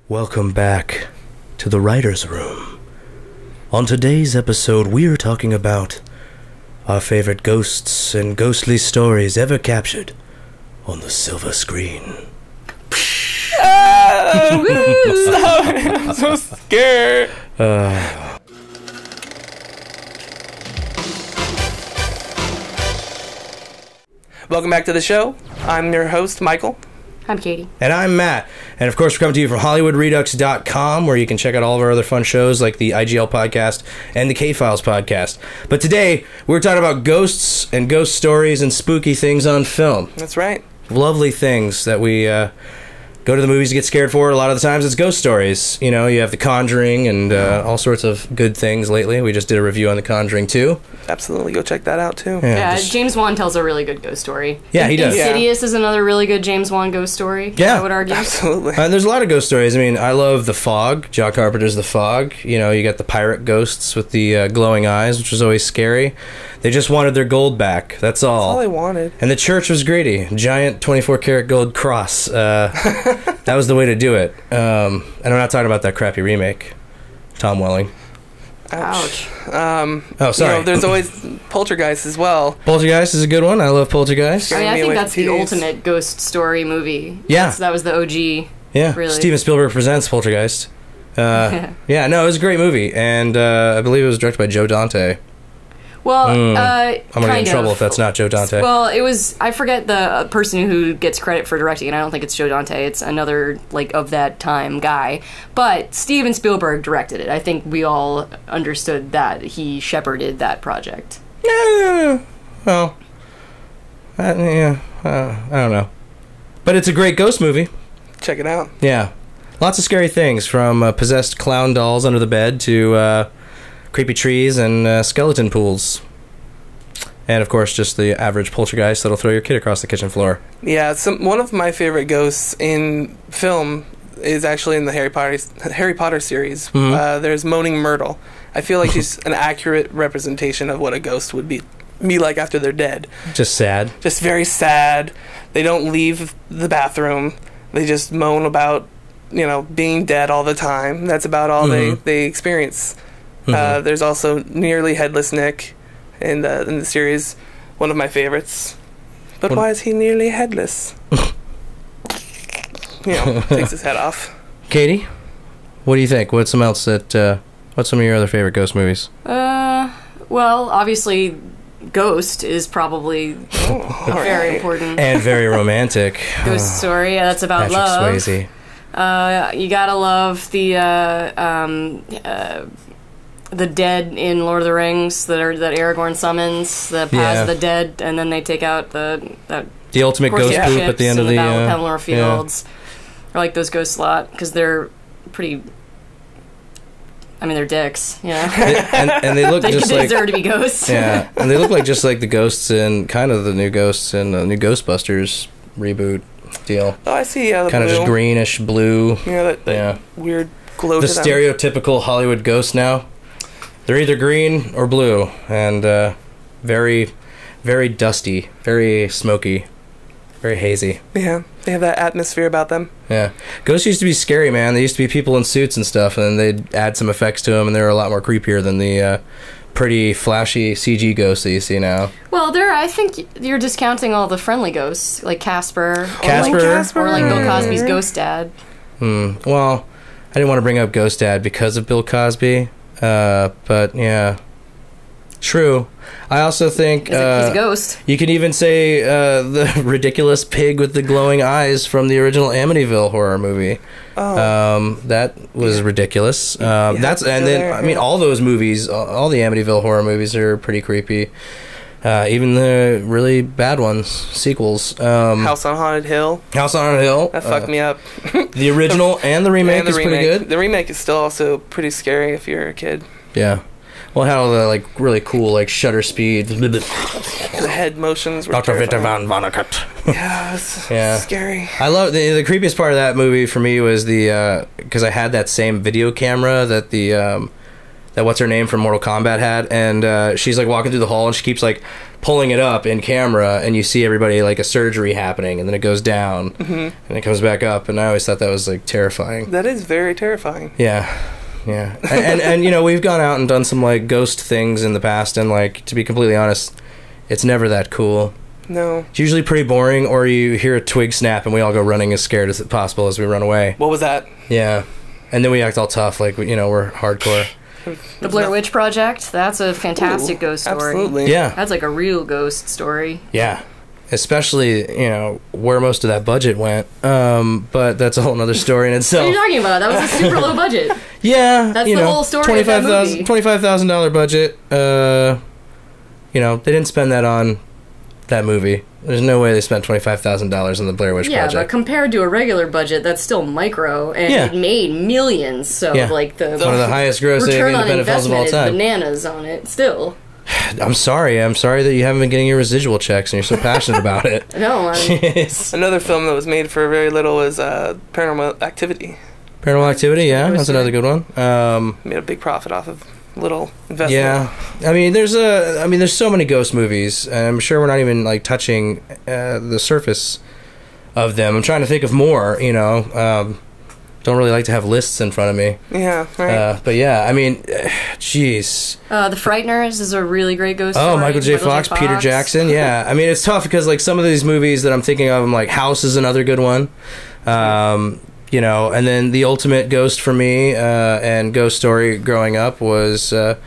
Welcome back to the writer's room. On today's episode, we are talking about our favorite ghosts and ghostly stories ever captured on the silver screen. I'm so scared. Welcome back to the show. I'm your host, Michael. I'm Katie. And I'm Matt. And of course, we're coming to you from HollywoodRedux.com, where you can check out all of our other fun shows like the IGL podcast and the K-Files podcast. But today, we're talking about ghosts and ghost stories and spooky things on film. That's right. Lovely things that we go to the movies to get scared for. A lot of the times it's ghost stories. You know, you have The Conjuring and all sorts of good things lately. We just did a review on The Conjuring 2. Absolutely. Go check that out, too. Yeah, James Wan tells a really good ghost story. Yeah, he does. Insidious is another really good James Wan ghost story, yeah, I would argue. Absolutely. There's a lot of ghost stories. I mean, I love The Fog. John Carpenter's The Fog. You know, you got the pirate ghosts with the glowing eyes, which was always scary. They just wanted their gold back. That's all. That's all they wanted. And the church was greedy. Giant 24-karat gold cross. That was the way to do it. And I'm not talking about that crappy remake. Tom Welling. Ouch. Oh, sorry. You know, there's always Poltergeist as well. Poltergeist is a good one. I love Poltergeist. I mean, I think that's the ultimate ghost story movie. Yeah. That was the OG. Yeah. Really. Steven Spielberg presents Poltergeist. Yeah, no, it was a great movie. And I believe it was directed by Joe Dante. Well, I'm going to get in trouble if that's not Joe Dante. Well, it was... I forget the person who gets credit for directing, and I don't think it's Joe Dante. It's another, like, of that time guy. But Steven Spielberg directed it. I think we all understood that he shepherded that project. Yeah, well... I don't know. But it's a great ghost movie. Check it out. Yeah. Lots of scary things, from possessed clown dolls under the bed to... creepy trees and skeleton pools. And, of course, just the average poltergeist that'll throw your kid across the kitchen floor. Yeah, one of my favorite ghosts in film is actually in the Harry Potter series. Mm-hmm. There's Moaning Myrtle. I feel like she's an accurate representation of what a ghost would be like after they're dead. Just sad. Just very sad. They don't leave the bathroom. They just moan about, you know, being dead all the time. That's about all they experience. Mm-hmm. There's also Nearly Headless Nick in the series, one of my favorites. But why is he nearly headless? You know, takes his head off. Katie, what do you think? What's some else that? What's some of your other favorite ghost movies? Well, obviously, Ghost is probably very important and very romantic. Ghost story. Yeah, that's about Patrick love. Swayze. You gotta love the dead in Lord of the Rings that Aragorn summons, the paths of the dead, and then they take out the ultimate ghost poop at the end of the Battle of Pelennor Fields. I like those ghosts a lot because they're pretty. I mean, they're dicks, yeah. and they look they just like deserve to be ghosts. Yeah, and they look like just like the ghosts in kind of the new ghosts in the new Ghostbusters reboot deal. Oh, I see. Yeah, kind of just greenish blue. Yeah, that weird glow. The stereotypical Hollywood ghost now. They're either green or blue, and very, very dusty, very smoky, very hazy. Yeah, they have that atmosphere about them. Yeah. Ghosts used to be scary, man. They used to be people in suits and stuff, and they'd add some effects to them, and they were a lot more creepier than the pretty flashy CG ghosts that you see now. Well, I think you're discounting all the friendly ghosts, like Casper. Casper? Or like Bill Cosby's Ghost Dad. Well, I didn't want to bring up Ghost Dad because of Bill Cosby. But yeah, true. I also think he's a ghost. You can even say the ridiculous pig with the glowing eyes from the original Amityville horror movie. That was ridiculous. I mean, all those movies, all the Amityville horror movies are pretty creepy. Even the really bad ones, sequels. House on Haunted Hill. That fucked me up. The original and the remake is pretty good. The remake is still also pretty scary if you're a kid. Yeah. Well, how the like really cool like shutter speed. The head motions were Dr. Victor von Vonnegut. Yeah, it's scary. I love the creepiest part of that movie for me was the because I had that same video camera that the that what's her name from Mortal Kombat had, and she's like walking through the hall and she keeps like pulling it up in camera, and you see everybody like a surgery happening, and then it goes down and it comes back up, and I always thought that was like terrifying. That is very terrifying. Yeah. And you know, we've gone out and done some like ghost things in the past, and like, to be completely honest, it's never that cool. No. It's usually pretty boring, or you hear a twig snap and we all go running as scared as possible as we run away. What was that? Yeah. And then we act all tough, like, you know, we're hardcore. The Blair Witch Project, that's a fantastic ghost story. Absolutely. Yeah. That's like a real ghost story. Yeah. Especially, you know, where most of that budget went. But that's a whole other story in itself. What are you talking about? That was a super low budget. Yeah. That's the whole story of that movie. $25,000 budget. You know, they didn't spend that on that movie. There's no way they spent $25,000 on the Blair Witch Project. Yeah, but compared to a regular budget, that's still micro, and it made millions. So, like, one of the highest grossing independent films of all time. Bananas on it, still. I'm sorry that you haven't been getting your residual checks and you're so passionate about it. No, another film that was made for very little is Paranormal Activity. Paranormal Activity, yeah, that's another good one. Made a big profit off of little investment. Yeah, I mean, there's so many ghost movies, and I'm sure we're not even like touching the surface of them. I'm trying to think of more. You know, don't really like to have lists in front of me. Yeah, right. But yeah, I mean, jeez. The Frighteners is a really great ghost story. Oh, Michael J. Fox, Peter Jackson. Yeah, I mean, it's tough because like some of these movies that I'm thinking of, I'm like, House is another good one. You know, and then the ultimate ghost for me and ghost story growing up was and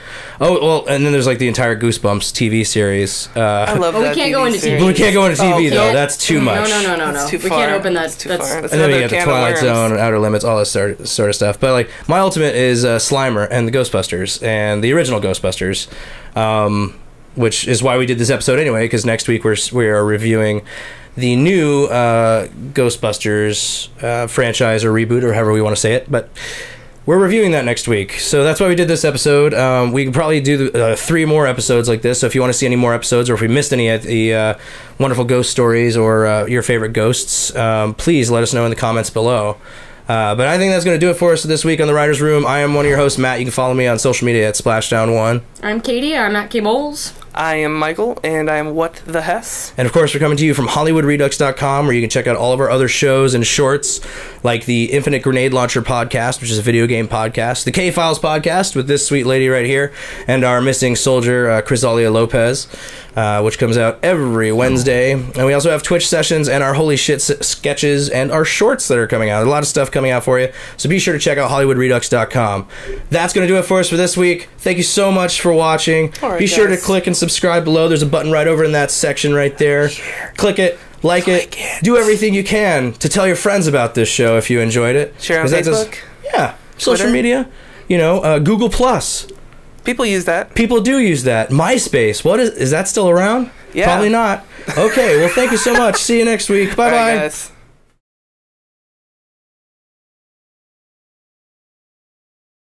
then there's like the entire Goosebumps TV series. I love that. We can't go into TV. We can't go into TV though. That's too much. No. We can't open that. Too far. And then we get the Twilight Zone, Outer Limits, all this sort of stuff. But like my ultimate is Slimer and the Ghostbusters and the original Ghostbusters, which is why we did this episode anyway. Because next week we are reviewing the new Ghostbusters franchise or reboot, or however we want to say it, but we're reviewing that next week. So that's why we did this episode. We can probably do 3 more episodes like this, so if you want to see any more episodes, or if we missed any of the wonderful ghost stories or your favorite ghosts, please let us know in the comments below. But I think that's going to do it for us this week on The Writer's Room. I am one of your hosts, Matt. You can follow me on social media at Splashdown1. I'm Katie. I'm at K Bowles. I am Michael, and I am What the Hess. And of course, we're coming to you from HollywoodRedux.com, where you can check out all of our other shows and shorts, like the Infinite Grenade Launcher podcast, which is a video game podcast, the K-Files podcast with this sweet lady right here, and our missing soldier, Crisalia Lopez, which comes out every Wednesday. And we also have Twitch sessions and our holy shit sketches and our shorts that are coming out. A lot of stuff coming out for you, so be sure to check out HollywoodRedux.com. That's going to do it for us for this week. Thank you so much for watching. Be sure to click and subscribe below. There's a button right over in that section right there. Click it, like it, do everything you can to tell your friends about this show if you enjoyed it. Share on Facebook. Social media. You know, Google Plus. People use that. People do use that. MySpace. What is that still around? Yeah. Probably not. Okay, well, thank you so much. See you next week. Bye-bye. All right, guys.